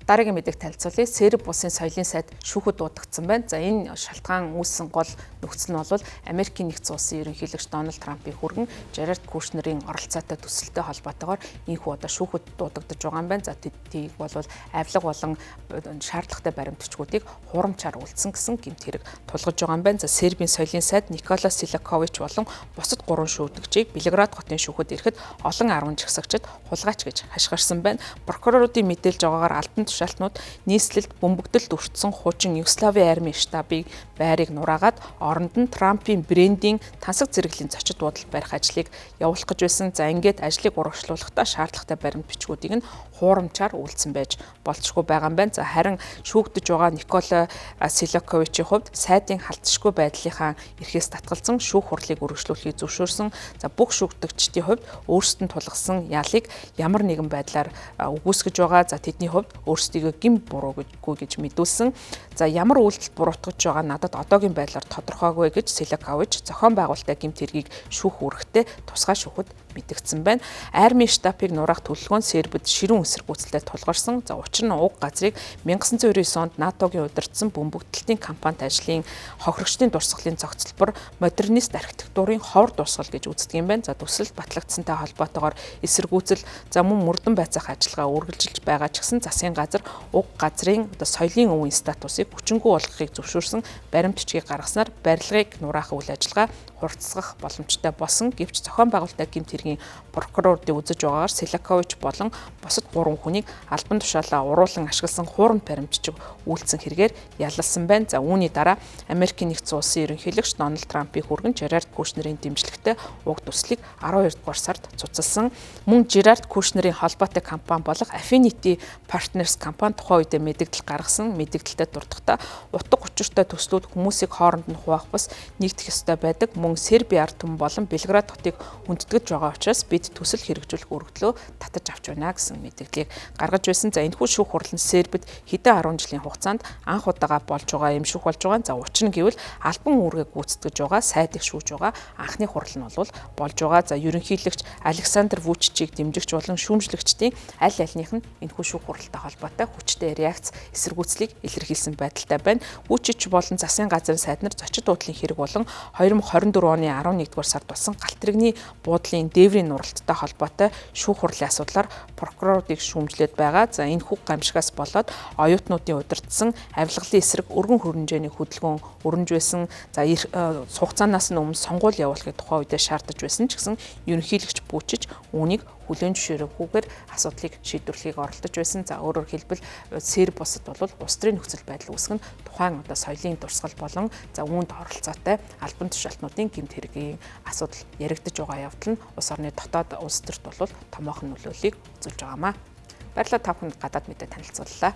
Дараагийн мэдээг танилцуулъя. Серб улсын соёлын сайд шүүхэд дуудагдсан байна. За энэ шалтгаан үүссэн гол нөхцөл нь бол Америкийн нэгдсэн улсын ерөнхийлөгч Дональд Трампын хүргэн Жаред Кушнерийн оролцоотой төсөлтэй холбоотойгоор энэхүү одоо шүүхэд дуудагдаж байгаа юм байна. За тэдийг бол авилга болон шаардлагатай баримтчгуудыг хурамчаар үлдсэн гэсэн гэмт хэрэг тулгаж байгаа юм байна. За Сербийн соёлын сайд Никола Селякович болон бусад 3 шүүдэгчийг Белград хотын шүүхэд ирэхэд олон 10 жагсагчид хулгайч гэж хашгирсан байна. Прокуроруудын мэдээлж байгаагаар албан тушаалтнууд нийслэлд бөмбөгдөлд өртсөн хуучин Югославийн армийн штабыг байрыг нураагаад оронд нь Трампын брендинг тансаг зэрэглэлийн зочид буудалд барих ажлыг явуулах гэж байсан. За ингээд ажлыг урагшлуулахдаа шаардлагатай баримт бичгүүдийг нь хуурамчаар үйлдсэн байж болцшгүй байгаа юм байна. За харин шүүгдэж байгаа Никола Селяковичийн хувьд сайдын халтшгүй байдлынхаа эрхээс татгалзан шүүх хурлыг үргэлжлүүлэхийг зөвшөөрсөн. За бүх шүүгдэгчдийн хувьд өөрсдөнд тулгасан ялыг ямар нэгэн байдлаар үгүйсгэж байгаа. За тэдний хувьд өөрсдийгөө гин буруугүй гэж мэдүүлсэн. За ямар үйлдэл буруутгаж байгаа надад одоогийн байдлаар тодорхойгүй гэж Селякович зохион байгуулалтын гэмт хэргийг шүүх үүрэгтээ тусгай шүүхэд мэдгдсэн байна. Армийн штабыг нураах төлөвлөгөөнд Сербид ширүүн эсэргүүцэлтэй тулгарсан. За учир нь уг газрыг 1999 онд НАТОгийн удирдсан бөмбөгдөлтийн компанид ажлын хохирогчдын дурсгалын цогцлбор модернист архитектурын ховор дурсгал гэж үздэг юм байна. За төсөлд батлагдсантай холбоотойгоор эсэргүүцэл за мөн мөрдөн байцаах ажиллагаа үргэлжилж байгаа ч гэсэн засгийн газар уг газрын одоо соёлын өвийн статусыг хүчингүй болгохыг зөвшөөрсөн баримтчгийг гаргаснаар барилгыг нураах үйл ажиллагаа хурцсах боломжтой болсон. Гэвч зохион байгуулалтын гэмт хэргийн прокуроруудын үзэж байгаагаар Селякович болон бусад 3 хүнийг албан тушаалаа уруулан ашигласан хуурамч баримтчиг үйлдсэн хэрэгээр ялалсан байна. За үүний дараа Америкийн нэгдсэн улсын ерөнхийлөгч Дональд Трампын хүргэн Жаред Кушнерийн дэмжлэгтэй уг төслийг 12 дугаар сард цуцалсан. Мөн Жаред Кушнерийн холбоотой компани болох Affinity Partners компани тухайн үедээ мэдээлэл гаргасан. Мэдээлэлтэй дурдахтаа утга учиртай төслүүд хүмүүсийг хооронд нь хуваах бас нэгдэх ёстой байдаг. Мөн Сербийн ард түмэн болон Белград хотыг хүндэтгэж байгаа учраас бид төсөл хэрэгжүүлэх өргөдлөө татаж авч байна гэсэн мэдээллийг гаргаж байсан. За энэхүү шүүх хурал нь Сербид хэдэн 10 жилийн хугацаанд анх удаага болж байгаа юм шүүх болж байгаа. За учир нь гэвэл албан үүргээ гүйцэтгэж байгаа, сайдыг шүүж байгаа анхны хурал нь болж байгаа. За ерөнхийлөгч Александр Вучичийг дэмжигч болон шүүмжлэгчдийн аль альнийх нь энэхүү шүүх хуралтай холбоотой хүчтэй реакц эсэргүүцлийг илэрхийлсэн байдалтай байна. Вучич болон засгийн газрын сайд нар зочид буудлын хэрэг болон 2024 оны 11 дугаар сард болсон галт тэрэгний буудлын дээврийн нуралттай холбоотой шүүх хурлын асуудлаар прокуроруудыг шүүмжлээд байгаа. За энэ хүүг гамшигаас болоод оюутнуудын удирдсан авилгалын эсрэг өргөн хөрөнжөөний хөдөлгөөн өрнөж байсан. За хугацаанаас нь өмнө сонгуул явуулахыг тухайн үедээ шаардаж байсан ч гэсэн ерөнхийлөгч Вучич үүнийг хүлээн зөвшөөрөхгүйгээр асуудлыг шийдвэрлэхийг оролдож байсан. За өөрөөр хэлбэл Серб улсад бол улс төрийн нөхцөл байдал үүсгэн тухайн одоо соёлын дурсгал болон за үүнд оролцоотой албан тушаалтнуудын гэмт хэргийн асуудал яригдж байгаа явдал нь улс орны дотоод улс төрт бол томоохон нөлөөллийг үзүүлж байгаамаа. Баярлалаа та бүхэнд гадаад мэдээ танилцууллаа.